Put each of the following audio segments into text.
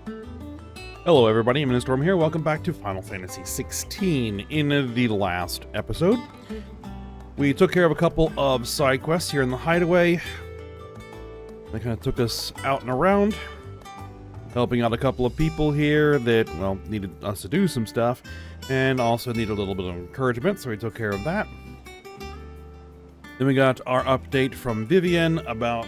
Hello everybody, I'm Storm here. Welcome back to Final Fantasy 16. In the last episode, we took care of a couple of side quests here in the hideaway. They kind of took us out and around, helping out a couple of people here that, well, needed us to do some stuff, and also needed a little bit of encouragement, so we took care of that. Then we got our update from Vivian about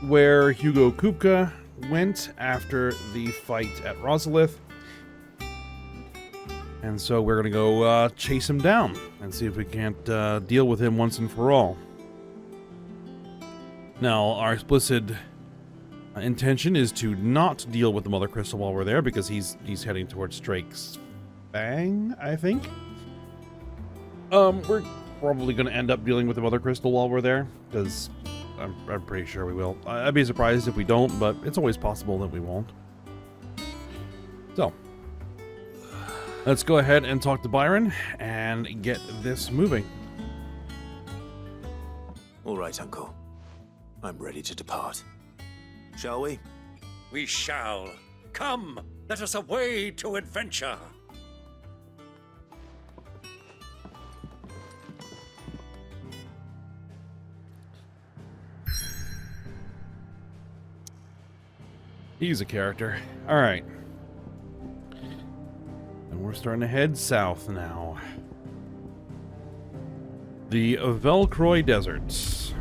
where Hugo Kupka went after the fight at Rosalith. And so we're going to go chase him down and see if we can't deal with him once and for all. Now, our explicit intention is to not deal with the Mother Crystal while we're there, because he's heading towards Drake's Fang, I think. We're probably going to end up dealing with the Mother Crystal while we're there, because I'm pretty sure we will. I'd be surprised if we don't, but it's always possible that we won't. So, let's go ahead and talk to Byron and get this moving. All right, Uncle. I'm ready to depart. Shall we? We shall. Come, let us away to adventure. He's a character. Alright. And we're starting to head south now. The Velcroy Deserts.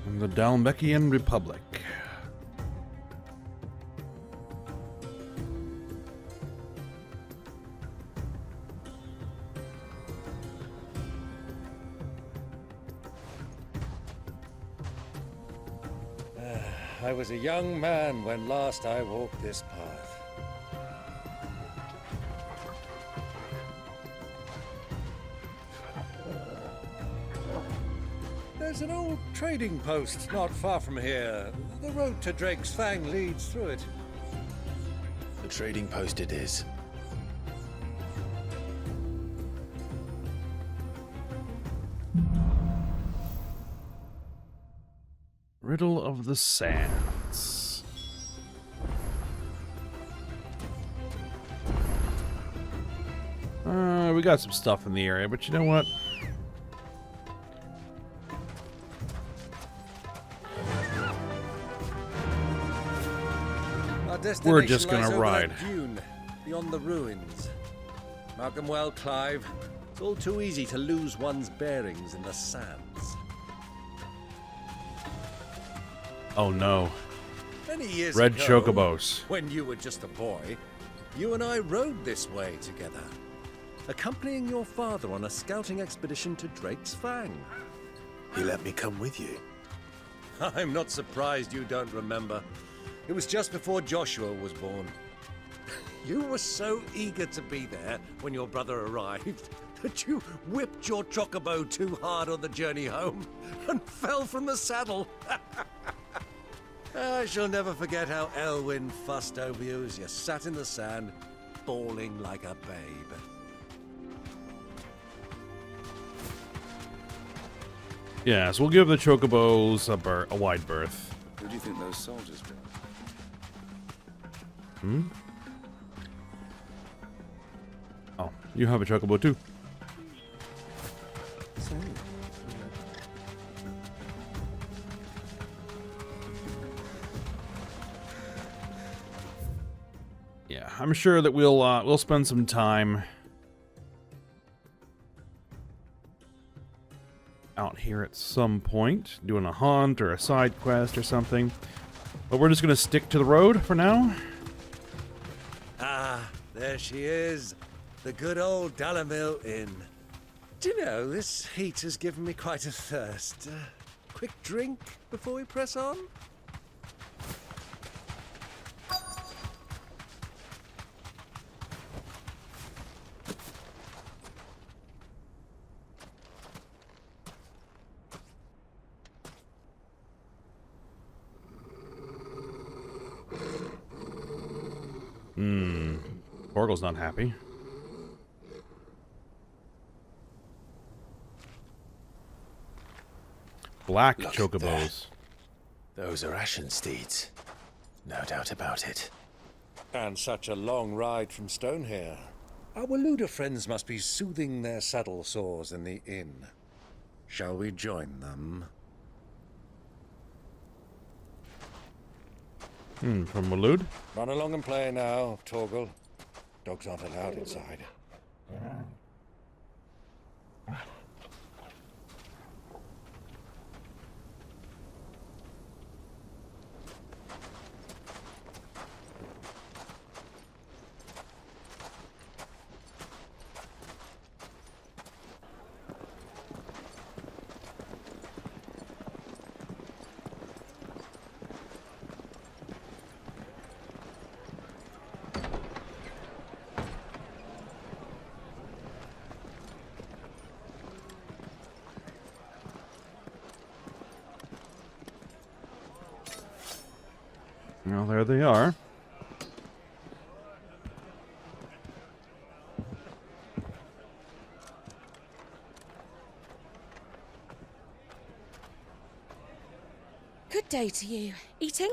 And the Dalmekian Republic. I was a young man when last I walked this path. There's an old trading post not far from here. The road to Drake's Fang leads through it. The trading post it is. Riddle of the Sands. We got some stuff in the area, but you know what? We're just gonna ride. Dune, beyond the ruins. Markham well, Clive. It's all too easy to lose one's bearings in the sands. Oh no. Many years Red ago, Chocobos. when you were just a boy, you and I rode this way together, accompanying your father on a scouting expedition to Drake's Fang. He let me come with you. I'm not surprised you don't remember. It was just before Joshua was born. You were so eager to be there when your brother arrived that you whipped your chocobo too hard on the journey home and fell from the saddle. I shall never forget how Elwyn fussed over you as you sat in the sand, bawling like a babe. Yeah, so we'll give the Chocobos a wide berth. Who do you think those soldiers were? Oh, you have a Chocobo too. Yeah, I'm sure that we'll spend some time out here at some point, doing a hunt or a side quest or something. But we're just gonna stick to the road for now. Ah, there she is. The good old Dalimil Inn. Do you know, this heat has given me quite a thirst. Quick drink before we press on? Borgle's not happy. Black Look chocobos. Those are Ashen steeds. No doubt about it. And such a long ride from Stonehair. Our Luda friends must be soothing their saddle sores in the inn. Shall we join them? From Malud? Run along and play now, Torgal. Dogs aren't allowed inside. Well, there they are. Good day to you. Eating?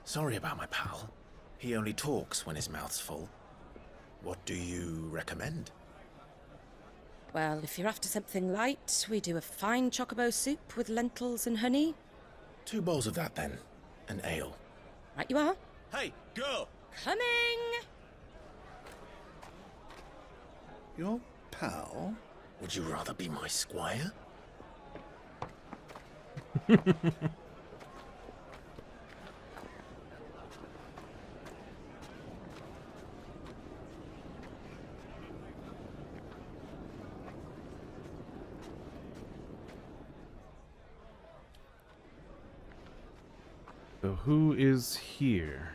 Sorry about my pal. He only talks when his mouth's full. What do you recommend? Well, if you're after something light, we do a fine chocobo soup with lentils and honey. 2 bowls of that, then. An ale. Right you are. Hey, girl! Coming! Your pal? Would you rather be my squire? So who is here?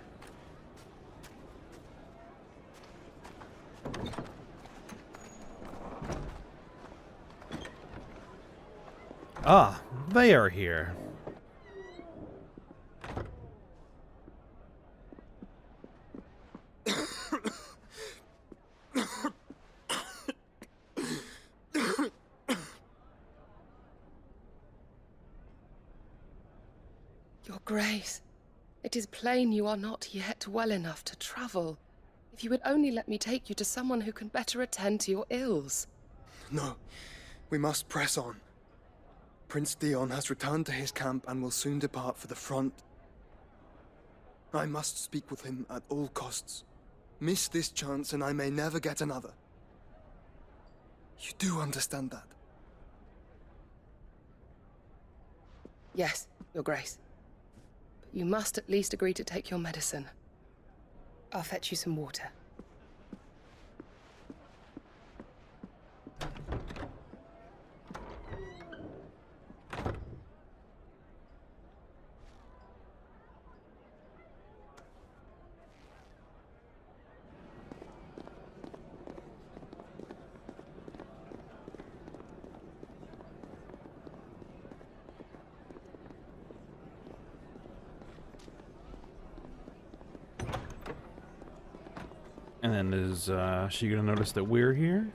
Ah, they are here. Your Grace, it is plain you are not yet well enough to travel. If you would only let me take you to someone who can better attend to your ills. No, we must press on. Prince Dion has returned to his camp and will soon depart for the front. I must speak with him at all costs. Miss this chance and I may never get another. You do understand that? Yes, Your Grace. But you must at least agree to take your medicine. I'll fetch you some water. And then is she gonna notice that we're here?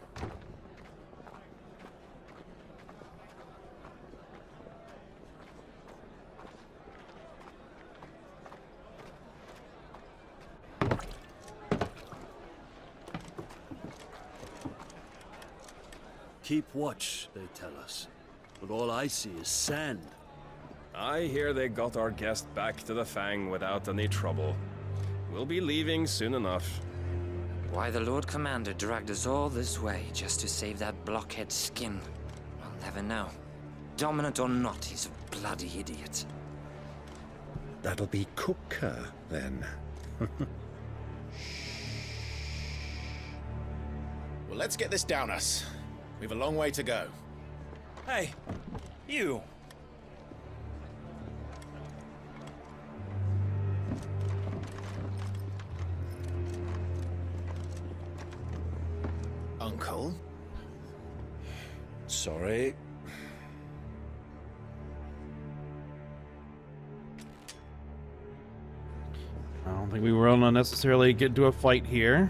Keep watch, they tell us. But all I see is sand. I hear they got our guest back to the Fang without any trouble. We'll be leaving soon enough. Why the Lord Commander dragged us all this way just to save that blockhead's skin, I'll never know. Dominant or not, he's a bloody idiot. That'll be Cooker, then. Well, let's get this down us. We've a long way to go. Hey, you. Uncle? Sorry. I don't think we will necessarily get into a fight here.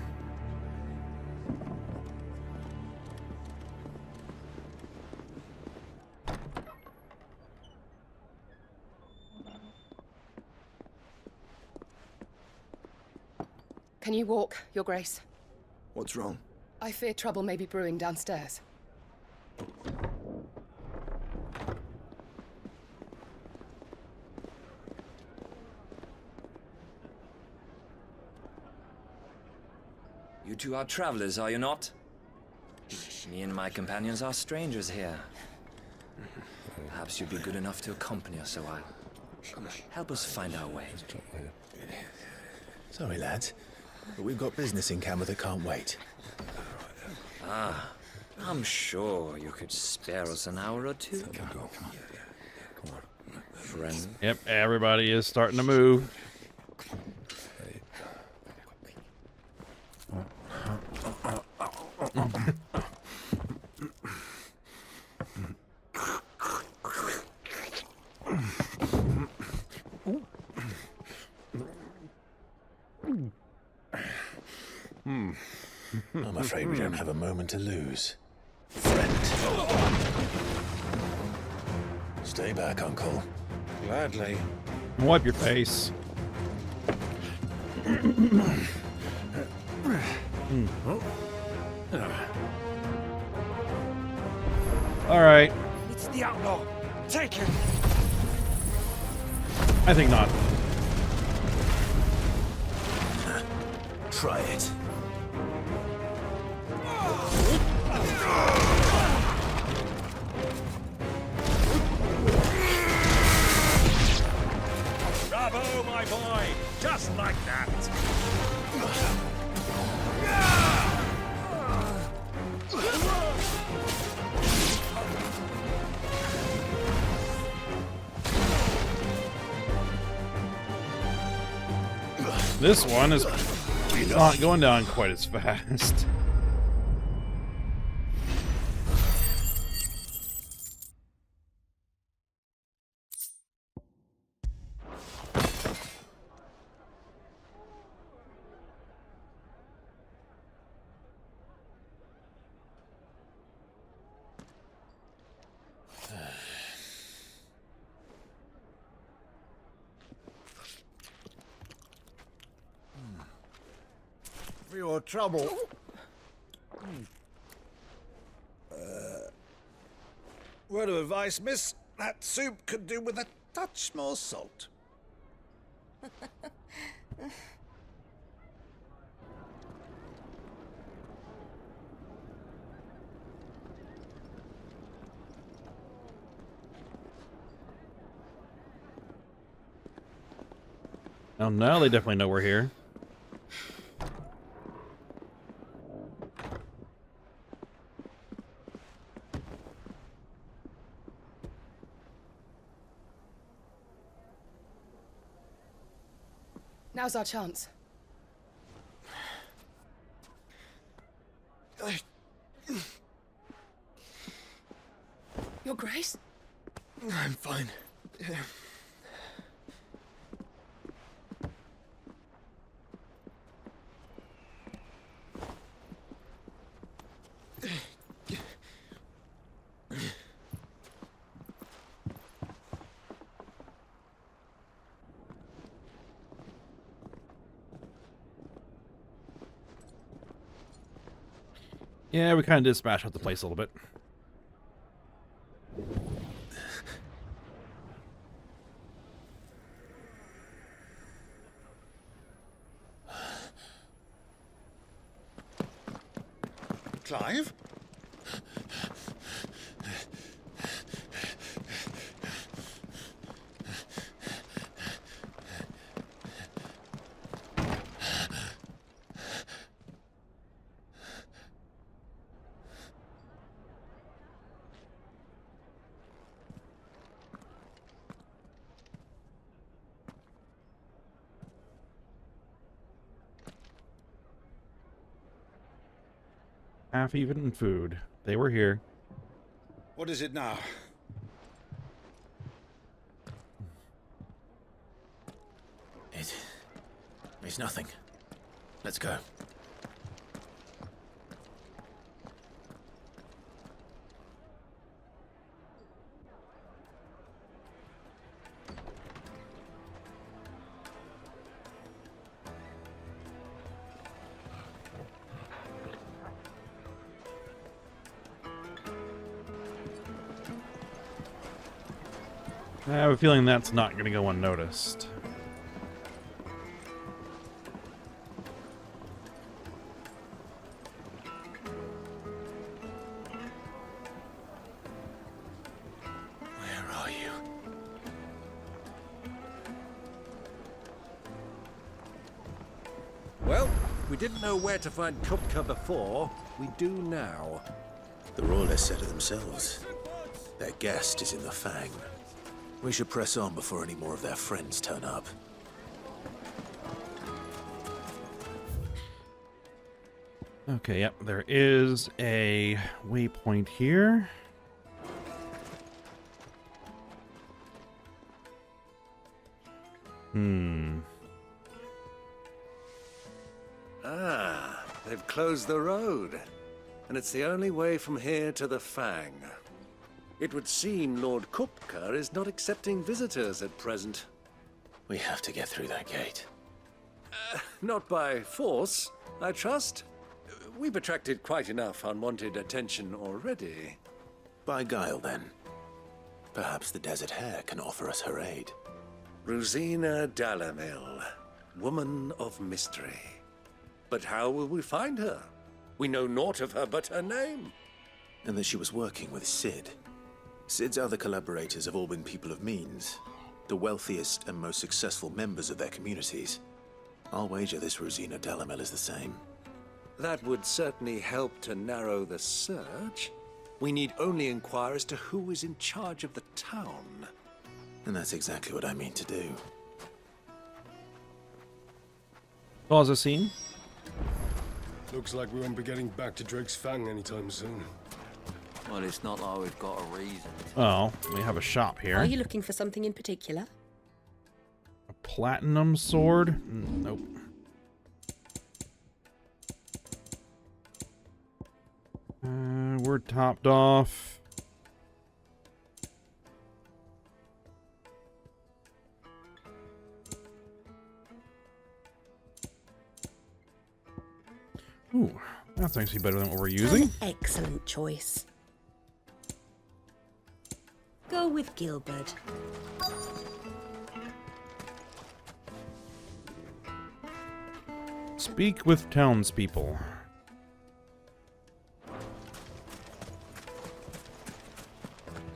Can you walk, Your Grace? What's wrong? I fear trouble may be brewing downstairs. You two are travelers, are you not? Me and my companions are strangers here. Perhaps you'd be good enough to accompany us a while. Help us find our way. Sorry, lads, but we've got business in camera that can't wait. Ah, I'm sure you could spare us an hour or two. Friend. Yep, everybody is starting to move. I'm afraid we don't have a moment to lose. Friend. Stay back, Uncle. Gladly. Wipe your face. All right. It's the outlaw. Take him. I think not. Try it. Bravo, my boy! Just like that! This one is not going down quite as fast. For your trouble. Word of advice, miss. That soup could do with a touch more salt. Oh, now they definitely know we're here. Now's our chance. Your Grace? I'm fine. Yeah, we kind of did smash out the place a little bit. Clive? Half-eaten food. They were here. What is it now? It's nothing. Let's go. I have a feeling that's not going to go unnoticed. Where are you? Well, we didn't know where to find Kupka before. We do now. The Royalists said it themselves. Their guest is in the Fang. We should press on before any more of their friends turn up. Okay, yep, there is a waypoint here. Ah, they've closed the road. And it's the only way from here to the Fang. It would seem Lord Kupka is not accepting visitors at present. We have to get through that gate. Not by force, I trust. We've attracted quite enough unwanted attention already. By guile, then. Perhaps the Desert Hare can offer us her aid. Rosina Dalimil, woman of mystery. But how will we find her? We know naught of her but her name. And that she was working with Cid. Cid's other collaborators have all been people of means, the wealthiest and most successful members of their communities. I'll wager this Rosina Dalimil is the same. That would certainly help to narrow the search. We need only inquire as to who is in charge of the town. And that's exactly what I mean to do. Pause the scene. Looks like we won't be getting back to Drake's Fang anytime soon. Well, it's not like we've got a reason. Oh, we have a shop here. Are you looking for something in particular? A platinum sword? Nope. We're topped off. Ooh, that's actually better than what we're using. An excellent choice. Go with Gilbert. Speak with townspeople.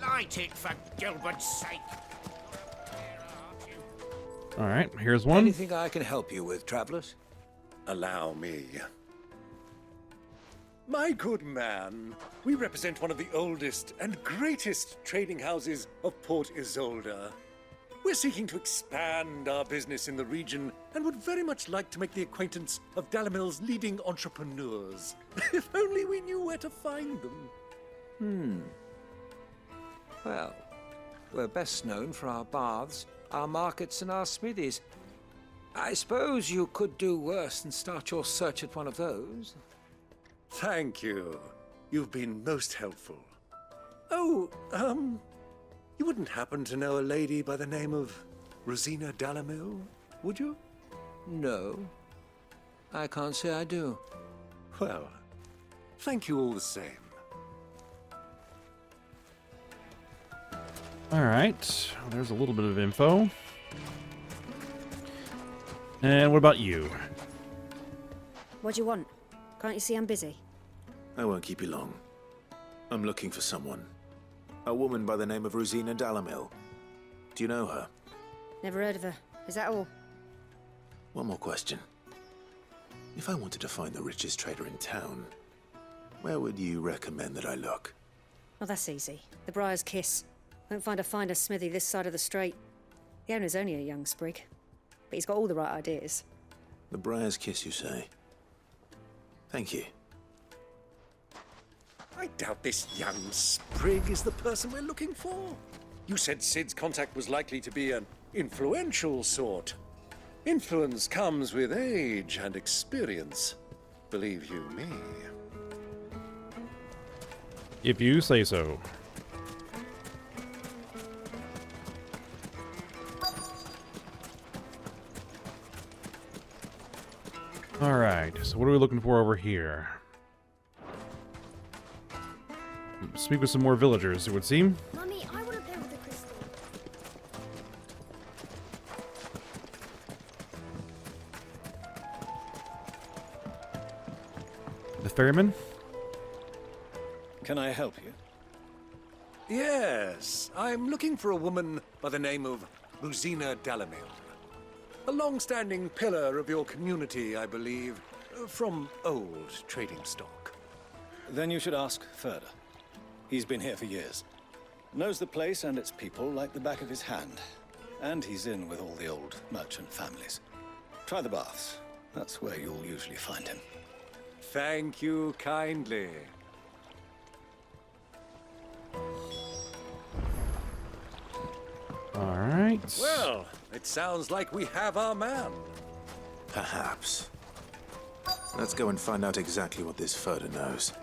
Light it for Gilbert's sake. All right, here's one. Anything I can help you with, travelers? Allow me. My good man, we represent one of the oldest and greatest trading houses of Port Isolde. We're seeking to expand our business in the region and would very much like to make the acquaintance of Dalimil's leading entrepreneurs. If only we knew where to find them. Well, we're best known for our baths, our markets, and our smithies. I suppose you could do worse than start your search at one of those. Thank you. You've been most helpful. Oh, you wouldn't happen to know a lady by the name of Rosina Dalimil, would you? No, I can't say I do. Well, thank you all the same. All right, there's a little bit of info. And what about you? What do you want? Can't you see I'm busy? I won't keep you long. I'm looking for someone. A woman by the name of Rosina Dalimil. Do you know her? Never heard of her. Is that all? One more question. If I wanted to find the richest trader in town, where would you recommend that I look? Oh, that's easy. The Briar's Kiss. Won't find a finer smithy this side of the strait. The owner's only a young sprig, but he's got all the right ideas. The Briar's Kiss, you say? Thank you. I doubt this young sprig is the person we're looking for. You said Cid's contact was likely to be an influential sort. Influence comes with age and experience. Believe you me. If you say so. All right, so what are we looking for over here? Speak with some more villagers, it would seem. Mummy, I want to play with the crystal. the ferryman. Can I help you? Yes, I'm looking for a woman by the name of Rosina Dalimil. A long-standing pillar of your community, I believe, from old trading stock. Then you should ask Ferda. He's been here for years. Knows the place and its people like the back of his hand. And he's in with all the old merchant families. Try the baths. That's where you'll usually find him. Thank you kindly. All right. Well, it sounds like we have our man. Perhaps. Let's go and find out exactly what this Ferda knows.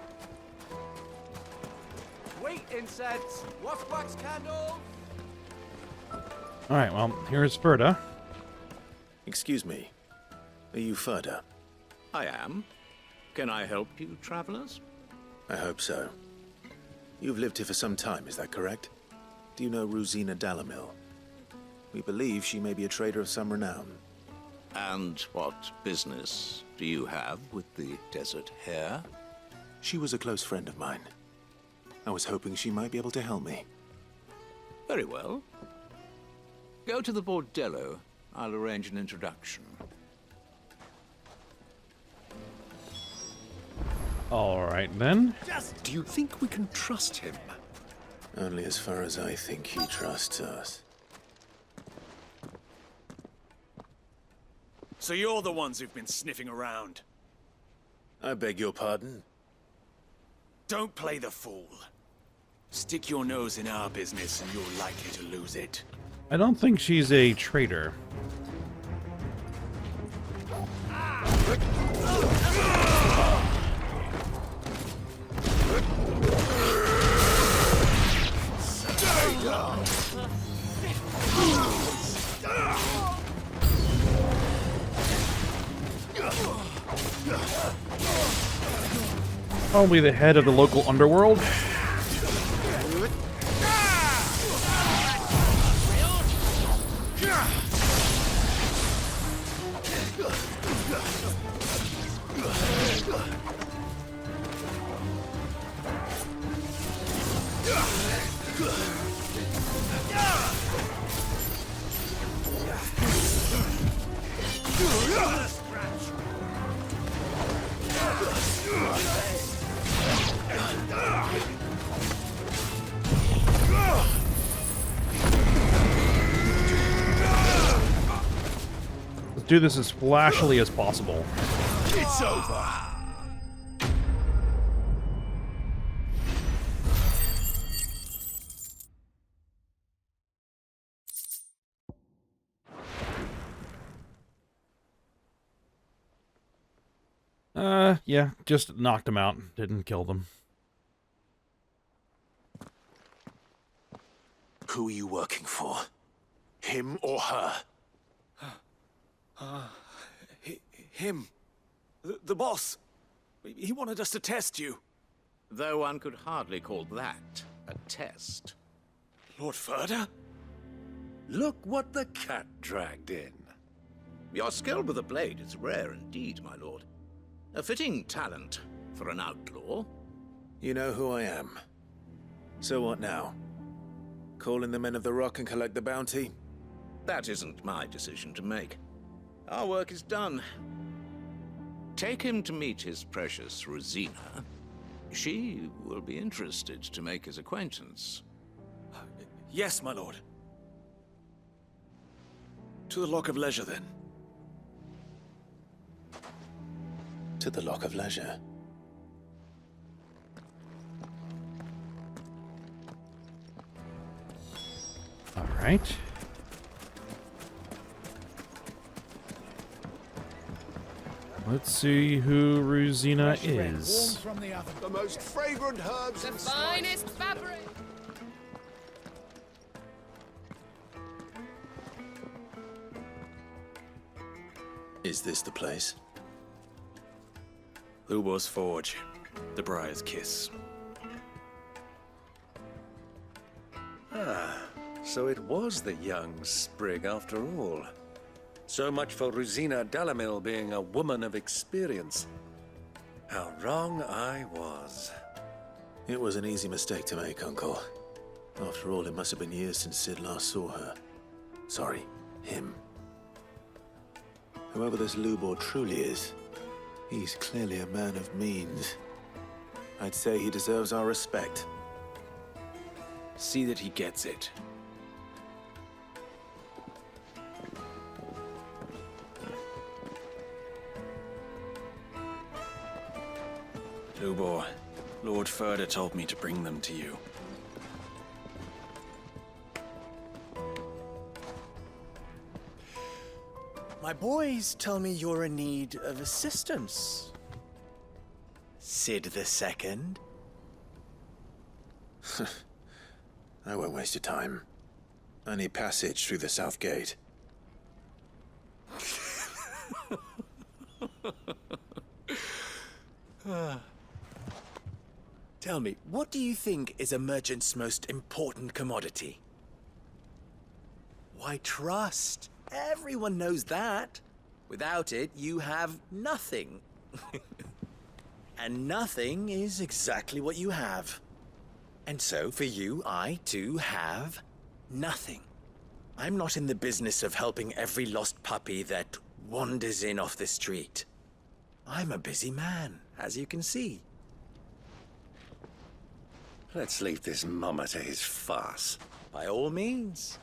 Wheat incense, wax candles. All right, well, here's Ferda. Excuse me. Are you Ferda? I am. Can I help you, travelers? I hope so. You've lived here for some time, is that correct? Do you know Rosina Dalimil? We believe she may be a trader of some renown. And what business do you have with the desert hare? She was a close friend of mine. I was hoping she might be able to help me. Very well. Go to the bordello. I'll arrange an introduction. All right, then. Do you think we can trust him? Only as far as I think he trusts us. So you're the ones who've been sniffing around? I beg your pardon? Don't play the fool. Stick your nose in our business and you're likely to lose it. I don't think she's a traitor. Probably the head of the local underworld. Let's do this as flashily as possible. It's over. Yeah, just knocked them out. Didn't kill them. Who are you working for? Him or her? Him. The boss. He wanted us to test you. Though one could hardly call that a test. Lord Ferda? Look what the cat dragged in. Your skill with the blade is rare indeed, my lord. A fitting talent for an outlaw. You know who I am. So what now? Call in the men of the Rock and collect the bounty? That isn't my decision to make. Our work is done. Take him to meet his precious Rosina. She will be interested to make his acquaintance. Yes, my lord. To the Lock of Leisure, then. To the Lock of Leisure. All right. Let's see who Rosina is. From the oven. The most fragrant herbs The and finest fabric. Is this the place? Lubor's Forge. The Briar's Kiss. Ah, so it was the young sprig after all. So much for Rosina Dalimil being a woman of experience. How wrong I was. It was an easy mistake to make, Uncle. After all, it must have been years since Sid last saw her. Sorry, him. Whoever this Lubor truly is, he's clearly a man of means. I'd say he deserves our respect. See that he gets it. Lubor, Lord Furder told me to bring them to you. My boys tell me you're in need of assistance. Sid II? I won't waste your time. I need passage through the south gate. Tell me, what do you think is a merchant's most important commodity? Why, trust. Everyone knows that. Without it, you have nothing. And nothing is exactly what you have. And so, for you, I, too, have nothing. I'm not in the business of helping every lost puppy that wanders in off the street. I'm a busy man, as you can see. Let's leave this mummer to his farce. By all means.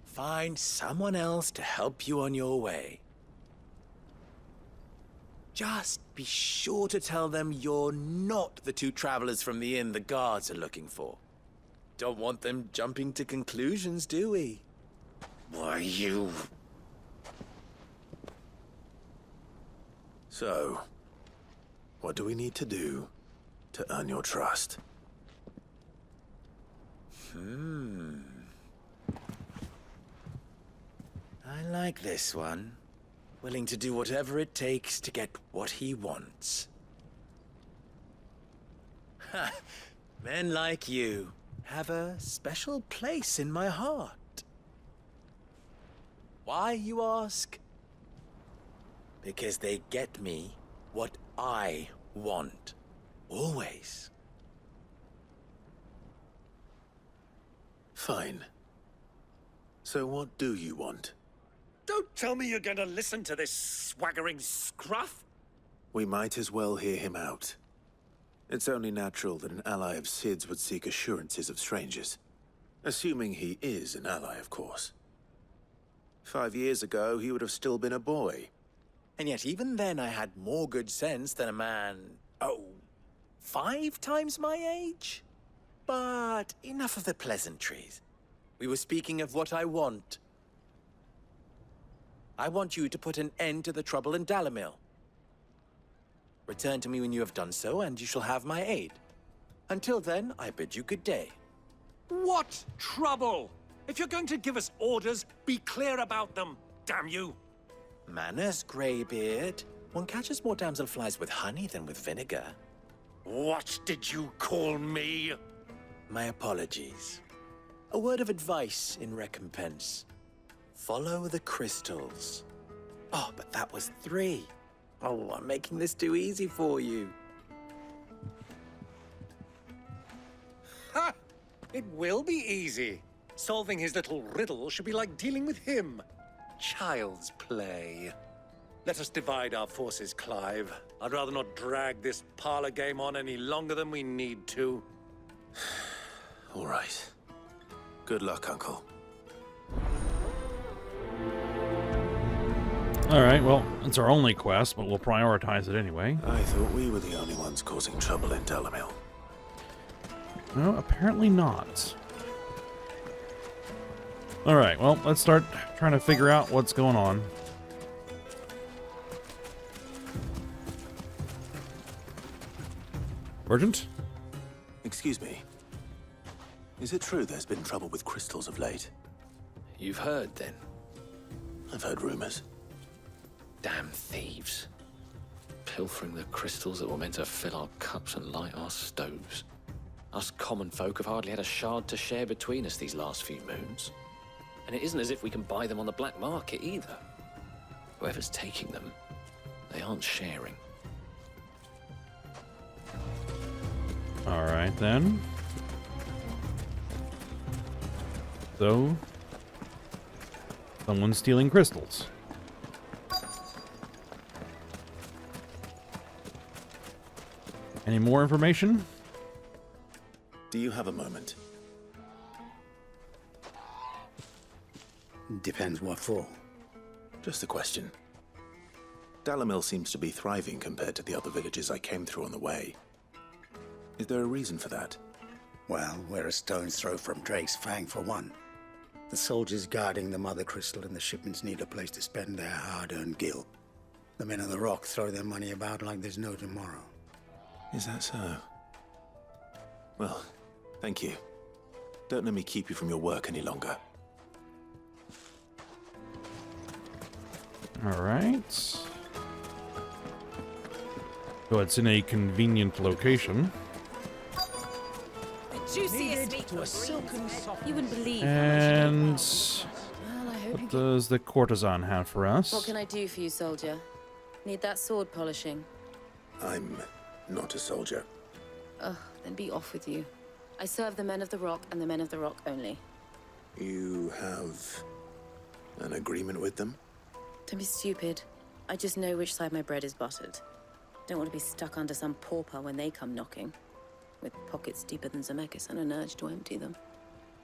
Find someone else to help you on your way. Just be sure to tell them you're not the two travelers from the inn the guards are looking for. Don't want them jumping to conclusions, do we? Why, you... So, what do we need to do to earn your trust? I like this one. Willing to do whatever it takes to get what he wants. Ha! Men like you have a special place in my heart. Why, you ask? Because they get me what I want. Always. Fine. So what do you want? Don't tell me you're going to listen to this swaggering scruff! We might as well hear him out. It's only natural that an ally of Sid's would seek assurances of strangers. Assuming he is an ally, of course. 5 years ago, he would have still been a boy. And yet even then I had more good sense than a man, 5 times my age? But enough of the pleasantries. We were speaking of what I want. I want you to put an end to the trouble in Dalimil. Return to me when you have done so, and you shall have my aid. Until then, I bid you good day. What trouble? If you're going to give us orders, be clear about them, damn you! Manners, Greybeard. One catches more damselflies with honey than with vinegar. What did you call me? My apologies. A word of advice in recompense. Follow the crystals. Oh, but that was 3. Oh, I'm making this too easy for you. Ha! It will be easy. Solving his little riddle should be like dealing with him. Child's play. Let us divide our forces, Clive. I'd rather not drag this parlor game on any longer than we need to. All right. Good luck, Uncle. Alright, well, it's our only quest, but we'll prioritize it anyway. I thought we were the only ones causing trouble in Dalimil. No, apparently not. Alright, well, let's start trying to figure out what's going on. Urgent? Excuse me. Is it true there's been trouble with crystals of late? You've heard, then? I've heard rumors. Damn thieves. Pilfering the crystals that were meant to fill our cups and light our stoves. Us common folk have hardly had a shard to share between us these last few moons. And it isn't as if we can buy them on the black market either. Whoever's taking them, they aren't sharing. Alright then. So, someone's stealing crystals. Any more information? Do you have a moment? Depends what for. Just a question. Dalimil seems to be thriving compared to the other villages I came through on the way. Is there a reason for that? Well, we're a stone's throw from Drake's Fang, for one. The soldiers guarding the Mother Crystal and the shipments need a place to spend their hard-earned gil. The men of the Rock throw their money about like there's no tomorrow. Is that so? Well, thank you. Don't let me keep you from your work any longer. Alright. So it's in a convenient location. The juiciest meat to a silken soft. You wouldn't believe And Well, I hope what does the courtesan have for us? What can I do for you, soldier? Need that sword polishing? I'm not a soldier. Ugh, then be off with you. I serve the men of the Rock and the men of the Rock only. You have an agreement with them? Don't be stupid. I just know which side my bread is buttered. Don't want to be stuck under some pauper when they come knocking. With pockets deeper than Zemeckis and an urge to empty them.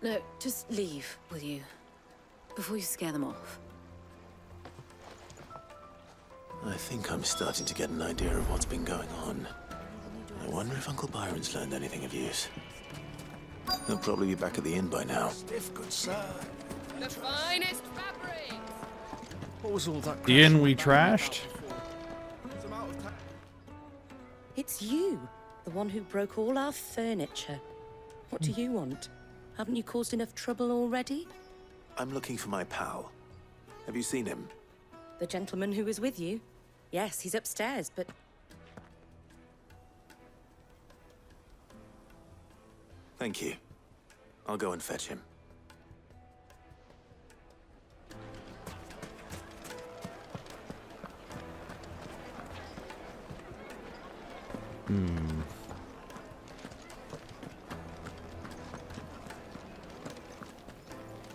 No, just leave, will you? Before you scare them off. I think I'm starting to get an idea of what's been going on. I wonder if Uncle Byron's learned anything of use. He'll probably be back at the inn by now. Stiff, good sir. The finest fabric! What was all that? The inn we trashed? It's you, the one who broke all our furniture. What do you want? Haven't you caused enough trouble already? I'm looking for my pal. Have you seen him? The gentleman who was with you? Yes, he's upstairs, but... Thank you. I'll go and fetch him.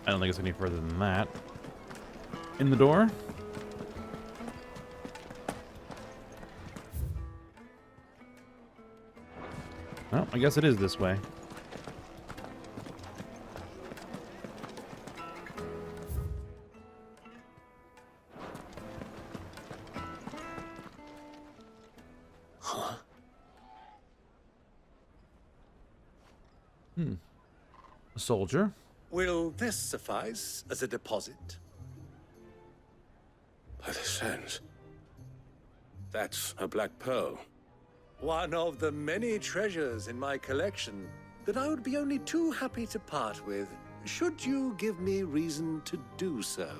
I don't think it's any further than that. In the door? Well, I guess it is this way. Huh? A soldier? Will this suffice as a deposit? By the sands. That's a black pearl. One of the many treasures in my collection that I would be only too happy to part with, should you give me reason to do so.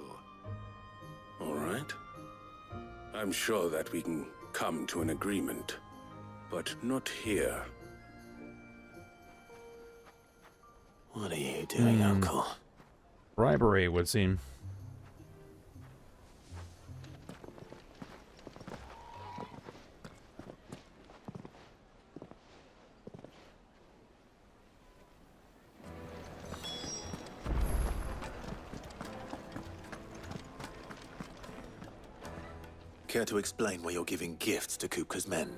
All right. I'm sure that we can come to an agreement, but not here. What are you doing, Uncle? Bribery, it would seem. Care to explain why you're giving gifts to Kupka's men?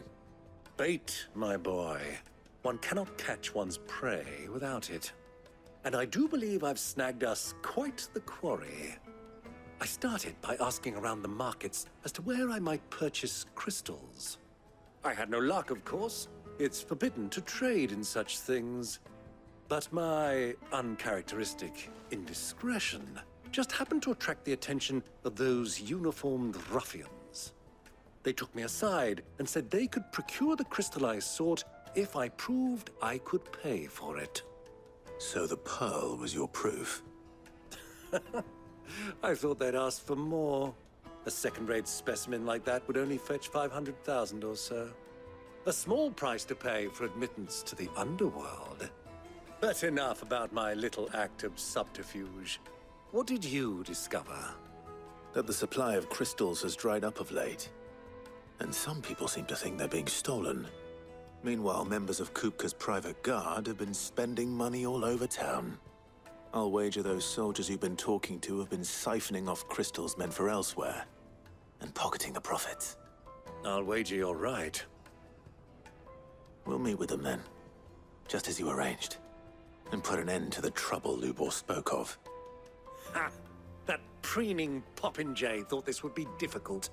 Bait, my boy. One cannot catch one's prey without it. And I do believe I've snagged us quite the quarry. I started by asking around the markets as to where I might purchase crystals. I had no luck, of course. It's forbidden to trade in such things. But my uncharacteristic indiscretion just happened to attract the attention of those uniformed ruffians. They took me aside and said they could procure the crystal I sought if I proved I could pay for it. So the pearl was your proof? I thought they'd ask for more. A second-rate specimen like that would only fetch 500,000 or so. A small price to pay for admittance to the underworld. But enough about my little act of subterfuge. What did you discover? That the supply of crystals has dried up of late. And some people seem to think they're being stolen. Meanwhile, members of Kupka's private guard have been spending money all over town. I'll wager those soldiers you've been talking to have been siphoning off crystals meant for elsewhere, and pocketing the profits. I'll wager you're right. We'll meet with them then, just as you arranged, and put an end to the trouble Lubor spoke of. Ha! That preening popinjay thought this would be difficult.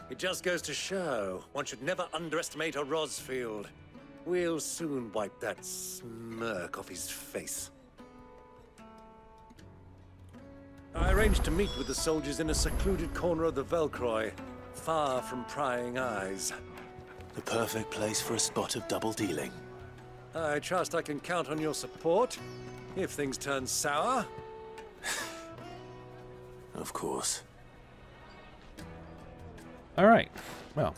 It just goes to show, one should never underestimate a Rosfield. We'll soon wipe that smirk off his face. I arranged to meet with the soldiers in a secluded corner of the Velcroy, far from prying eyes. The perfect place for a spot of double dealing. I trust I can count on your support, if things turn sour. Of course. All right. Well,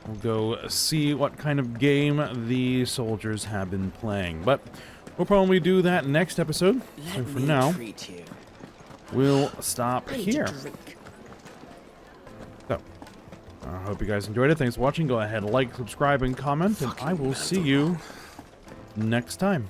we'll go see what kind of game the soldiers have been playing. But we'll probably do that next episode. So for now, we'll stop here. So, I hope you guys enjoyed it. Thanks for watching. Go ahead, like, subscribe, and comment, and I will see you next time.